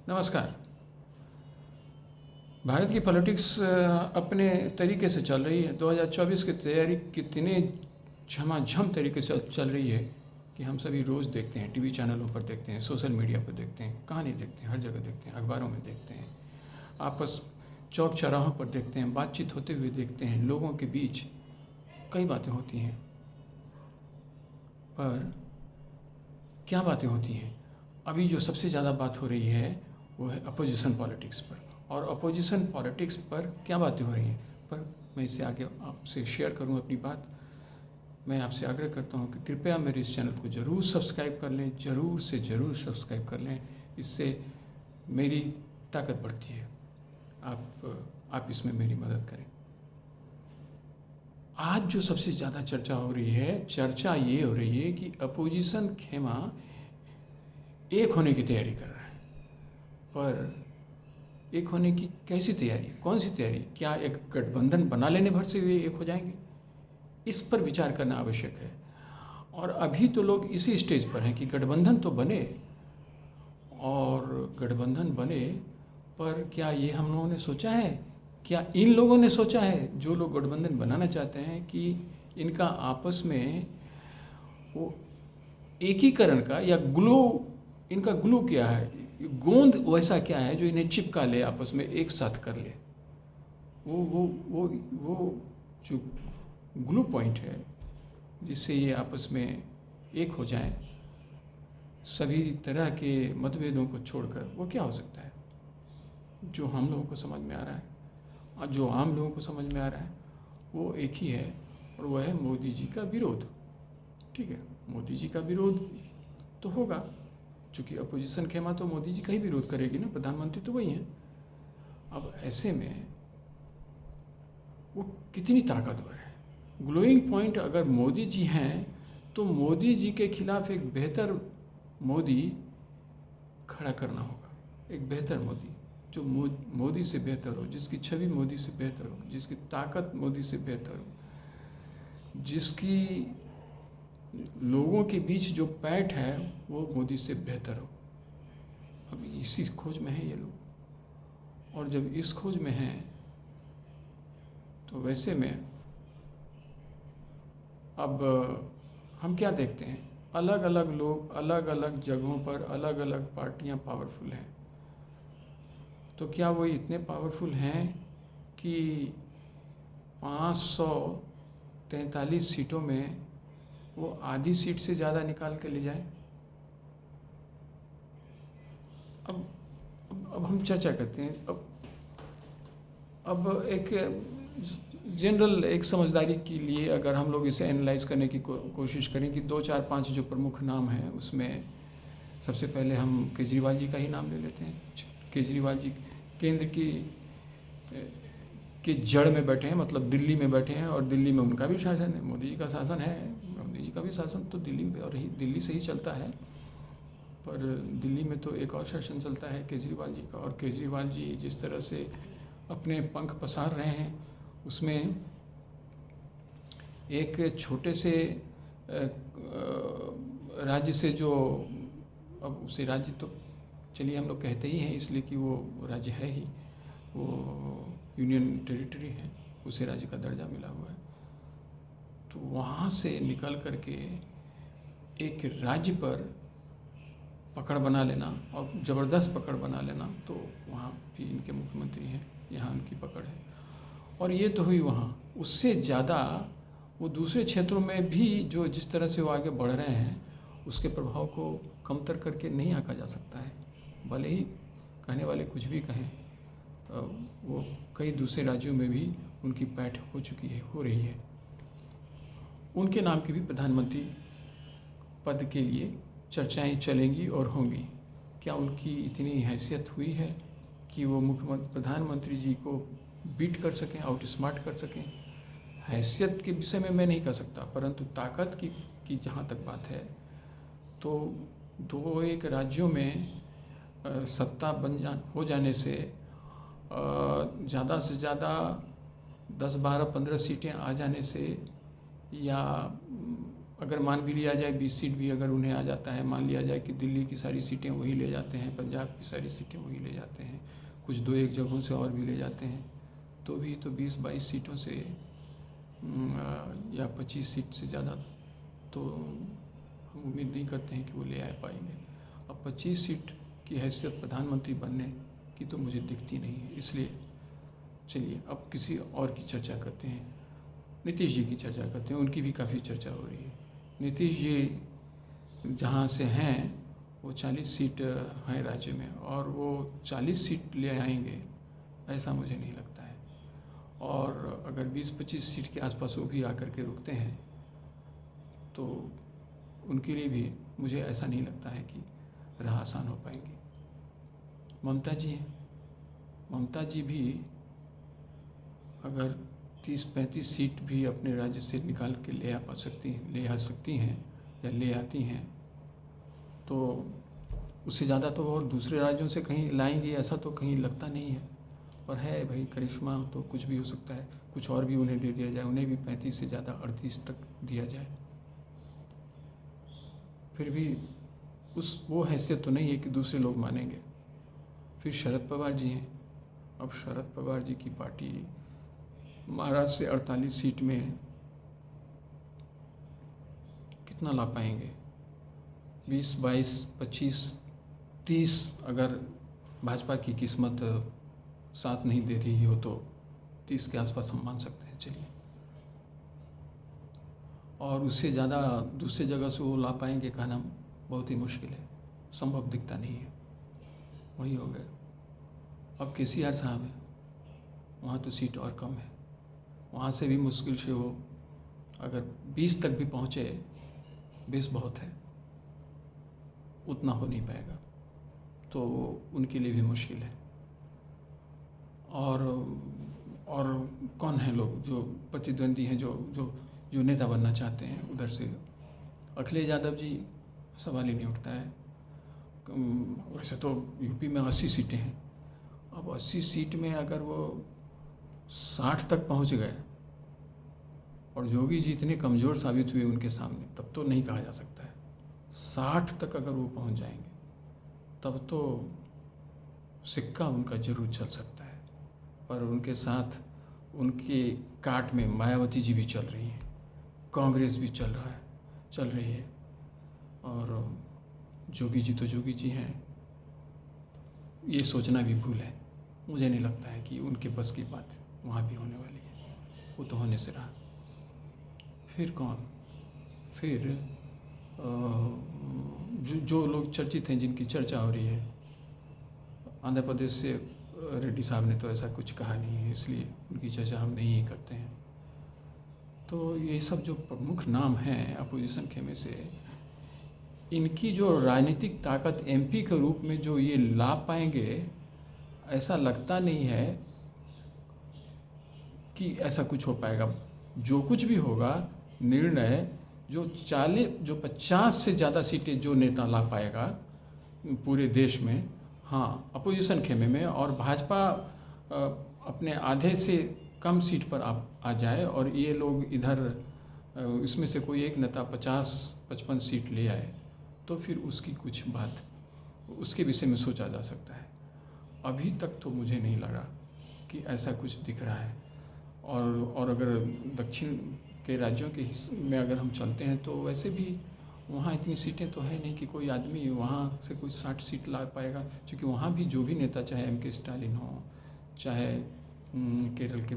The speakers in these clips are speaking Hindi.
नमस्कार। भारत की पॉलिटिक्स अपने तरीके से चल रही है। 2024 की तैयारी कितने झमाझम तरीके से चल रही है कि हम सभी रोज़ देखते हैं, टीवी चैनलों पर देखते हैं, सोशल मीडिया पर देखते हैं, कहाँ नहीं देखते हैं, हर जगह देखते हैं, अखबारों में देखते हैं, आपस चौक चौराहों पर देखते हैं, बातचीत होते हुए देखते हैं, लोगों के बीच कई बातें होती हैं। पर क्या बातें होती हैं? अभी जो सबसे ज़्यादा बात हो रही है वो है अपोजिशन पॉलिटिक्स पर। और अपोजिशन पॉलिटिक्स पर क्या बातें हो रही हैं, पर मैं इससे आगे आपसे शेयर करूं अपनी बात। मैं आपसे आग्रह करता हूं कि कृपया मेरे इस चैनल को ज़रूर सब्सक्राइब कर लें, ज़रूर से ज़रूर सब्सक्राइब कर लें। इससे मेरी ताकत बढ़ती है। आप इसमें मेरी मदद करें। आज जो सबसे ज़्यादा चर्चा हो रही है, चर्चा ये हो रही है कि अपोजिशन खेमा एक होने की तैयारी कर रहा है। पर एक होने की कैसी तैयारी, कौन सी तैयारी? क्या एक गठबंधन बना लेने भर से वे एक हो जाएंगे? इस पर विचार करना आवश्यक है। और अभी तो लोग इसी स्टेज पर हैं कि गठबंधन तो बने, और गठबंधन बने, पर क्या ये हम लोगों ने सोचा है, क्या इन लोगों ने सोचा है जो लोग गठबंधन बनाना चाहते हैं कि इनका आपस में वो एकीकरण का या ग्लो, इनका ग्लो क्या है, गोंद वैसा क्या है जो इन्हें चिपका ले, आपस में एक साथ कर ले? वो जो ग्लू पॉइंट है जिससे ये आपस में एक हो जाएं, सभी तरह के मतभेदों को छोड़कर, वो क्या हो सकता है? जो हम लोगों को समझ में आ रहा है और जो आम लोगों को समझ में आ रहा है वो एक ही है, और वह है मोदी जी का विरोध। ठीक है, मोदी जी का विरोध तो होगा, चूँकि अपोजिशन खेमा तो मोदी जी का ही विरोध करेगी ना, प्रधानमंत्री तो वही हैं। अब ऐसे में वो कितनी ताकतवर है? ग्लोइंग पॉइंट अगर मोदी जी हैं तो मोदी जी के खिलाफ एक बेहतर मोदी खड़ा करना होगा। एक बेहतर मोदी जो मोदी से बेहतर हो, जिसकी छवि मोदी से बेहतर हो, जिसकी ताकत मोदी से बेहतर हो, जिसकी लोगों के बीच जो पैठ है वो मोदी से बेहतर हो। अब इसी खोज में हैं ये लोग, और जब इस खोज में हैं तो वैसे में अब हम क्या देखते हैं, अलग अलग लोग अलग अलग जगहों पर, अलग अलग पार्टियां पावरफुल हैं। तो क्या वो इतने पावरफुल हैं कि 543 सीटों में वो आधी सीट से ज़्यादा निकाल के ले जाए? अब हम चर्चा करते हैं। अब एक जनरल एक समझदारी के लिए अगर हम लोग इसे एनालाइज करने की कोशिश करें कि 2 4 5 जो प्रमुख नाम हैं, उसमें सबसे पहले हम केजरीवाल जी का ही नाम ले लेते हैं। केजरीवाल जी केंद्र की के जड़ में बैठे हैं, मतलब दिल्ली में बैठे हैं, और दिल्ली में उनका भी शासन है, मोदी जी का शासन है। मोदी जी का भी शासन तो दिल्ली में और दिल्ली से ही चलता है, पर दिल्ली में तो एक और शासन चलता है केजरीवाल जी का। और केजरीवाल जी जिस तरह से अपने पंख पसार रहे हैं, उसमें एक छोटे से राज्य से, जो अब उसे राज्य तो चलिए हम लोग कहते ही हैं इसलिए कि वो राज्य है ही, वो यूनियन टेरिटरी है, उसे राज्य का दर्जा मिला हुआ है। तो वहाँ से निकल करके एक राज्य पर पकड़ बना लेना, और ज़बरदस्त पकड़ बना लेना, तो वहाँ भी इनके मुख्यमंत्री हैं, यहाँ उनकी पकड़ है। और ये तो हुई वहाँ, उससे ज़्यादा वो दूसरे क्षेत्रों में भी जो जिस तरह से वो आगे बढ़ रहे हैं, उसके प्रभाव को कमतर करके नहीं आंका जा सकता है। भले ही कहने वाले कुछ भी कहें, वो कई दूसरे राज्यों में भी उनकी पैठ हो चुकी है, हो रही है। उनके नाम की भी प्रधानमंत्री पद के लिए चर्चाएं चलेंगी और होंगी। क्या उनकी इतनी हैसियत हुई है कि वो प्रधानमंत्री जी को बीट कर सकें, आउट स्मार्ट कर सकें? हैसियत के विषय में मैं नहीं कह सकता, परंतु ताकत की जहाँ तक बात है, तो दो एक राज्यों में सत्ता हो जाने से ज़्यादा से ज़्यादा 10 12 15 सीटें आ जाने से, या अगर मान भी लिया जाए 20 सीट भी अगर उन्हें आ जाता है, मान लिया जाए कि दिल्ली की सारी सीटें वही ले जाते हैं, पंजाब की सारी सीटें वही ले जाते हैं, कुछ 2-1 जगहों से और भी ले जाते हैं, तो भी तो 20-22 सीटों से या 25 सीट से ज़्यादा तो हम उम्मीद नहीं करते हैं कि वो ले आ पाएंगे। अब 25 सीट की हैसियत प्रधानमंत्री बनने की तो मुझे दिखती नहीं है। इसलिए चलिए अब किसी और की चर्चा करते हैं, नीतीश जी की चर्चा करते हैं। उनकी भी काफ़ी चर्चा हो रही है। नीतीश जी जहाँ से हैं वो 40 सीट हैं राज्य में, और वो 40 सीट ले आएंगे ऐसा मुझे नहीं लगता है। और अगर 20-25 सीट के आसपास वो भी आकर के रुकते हैं तो उनके लिए भी मुझे ऐसा नहीं लगता है कि राह आसान हो पाएंगी। ममता जी हैं, ममता जी भी अगर 30-35 सीट भी अपने राज्य से निकाल के ले आ सकती हैं या ले आती हैं, तो उससे ज़्यादा तो और दूसरे राज्यों से कहीं लाएंगी ऐसा तो कहीं लगता नहीं है। और है भाई करिश्मा, तो कुछ भी हो सकता है, कुछ और भी उन्हें दे दिया जाए, उन्हें भी 35 से ज़्यादा 38 तक दिया जाए, फिर भी वो हैसियत तो नहीं है कि दूसरे लोग मानेंगे। फिर शरद पवार जी हैं। अब शरद पवार जी की पार्टी महाराष्ट्र से 48 सीट में कितना ला पाएंगे? 20, 22, 25, 30 अगर भाजपा की किस्मत साथ नहीं दे रही हो तो 30 के आसपास हम मान सकते हैं। चलिए, और उससे ज़्यादा दूसरी जगह से वो ला पाएंगे कहना बहुत ही मुश्किल है, संभव दिखता नहीं है। वही हो गया। अब केसीआर साहब हैं, वहाँ तो सीट और कम है, वहाँ से भी मुश्किल से वो अगर 20 तक भी पहुँचे, 20 बहुत है, उतना हो नहीं पाएगा, तो उनके लिए भी मुश्किल है। और कौन है लोग जो प्रतिद्वंदी हैं, जो नेता बनना चाहते हैं? उधर से अखिलेश यादव जी, सवाल ही नहीं उठता है। वैसे तो यूपी में 80 सीटें हैं, अब 80 सीट में अगर वो 60 तक पहुंच गए और योगी जी इतने कमज़ोर साबित हुए उनके सामने, तब तो नहीं कहा जा सकता है। 60 तक अगर वो पहुंच जाएंगे तब तो सिक्का उनका जरूर चल सकता है। पर उनके साथ उनके काट में मायावती जी भी चल रही हैं, कांग्रेस भी चल रही है, और जोगी जी तो जोगी जी हैं। ये सोचना भी भूल है। मुझे नहीं लगता है कि उनके बस की बात वहाँ भी होने वाली है, वो तो होने से रहा। फिर कौन? फिर जो लोग चर्चित हैं, जिनकी चर्चा हो रही है, आंध्र प्रदेश से रेड्डी साहब ने तो ऐसा कुछ कहा नहीं है, इसलिए उनकी चर्चा हम नहीं ही करते हैं। तो ये सब जो प्रमुख नाम हैं अपोजिशन खेमे से, इनकी जो राजनीतिक ताकत एमपी के रूप में जो ये ला पाएंगे, ऐसा लगता नहीं है कि ऐसा कुछ हो पाएगा। जो कुछ भी होगा, निर्णय जो 50 से ज़्यादा सीटें जो नेता ला पाएगा पूरे देश में, हाँ, अपोजिशन खेमे में, और भाजपा अपने आधे से कम सीट पर आ जाए और ये लोग इधर इसमें से कोई एक नेता 50-55 सीट ले आए, तो फिर उसकी कुछ बात उसके विषय में सोचा जा सकता है। अभी तक तो मुझे नहीं लगा कि ऐसा कुछ दिख रहा है। और अगर दक्षिण के राज्यों के में अगर हम चलते हैं तो वैसे भी वहाँ इतनी सीटें तो है नहीं कि कोई आदमी वहाँ से कोई 60 सीट ला पाएगा, क्योंकि वहाँ भी जो भी नेता, चाहे एमके स्टालिन हो, चाहे केरल के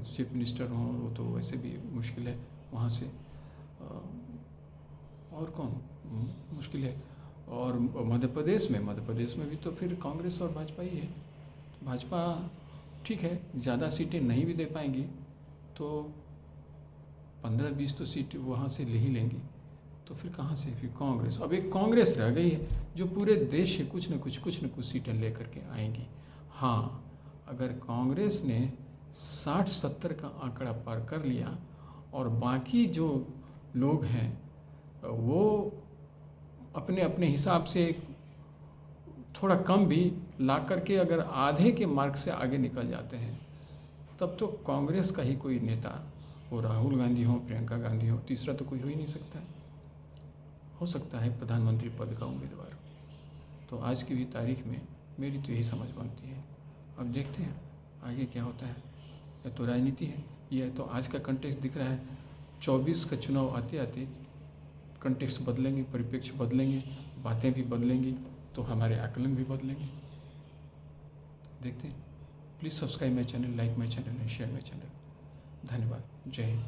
चीफ मिनिस्टर हों, वो तो वैसे भी मुश्किल है वहाँ से। और कौन मुश्किल है? और मध्य प्रदेश में भी तो फिर कांग्रेस और भाजपा ही है। भाजपा ठीक है, ज़्यादा सीटें नहीं भी दे पाएंगी तो 15-20 तो सीट वहाँ से ले ही लेंगी, तो फिर कहाँ से? फिर कांग्रेस, अब एक कांग्रेस रह गई है जो पूरे देश से कुछ न कुछ सीटें लेकर के आएंगी। हाँ, अगर कांग्रेस ने 60-70 का आंकड़ा पार कर लिया और बाकी जो लोग हैं वो अपने अपने हिसाब से थोड़ा कम भी ला करके अगर आधे के मार्क से आगे निकल जाते हैं, तब तो कांग्रेस का ही कोई नेता, वो राहुल गांधी हो, प्रियंका गांधी हो, तीसरा तो कोई हो ही नहीं सकता है। हो सकता है प्रधानमंत्री पद का उम्मीदवार। तो आज की भी तारीख में मेरी तो यही समझ बनती है। अब देखते हैं आगे क्या होता है। यह तो राजनीति है, यह तो आज का कंटेक्स्ट दिख रहा है। 24 का चुनाव आते आते कंटेक्स्ट बदलेंगे, परिप्रेक्ष्य बदलेंगे, बातें भी बदलेंगी, तो हमारे आकलन भी बदलेंगे। देखते हैं। Please subscribe my channel, like my channel and share my channel. धन्यवाद। जय हिंद।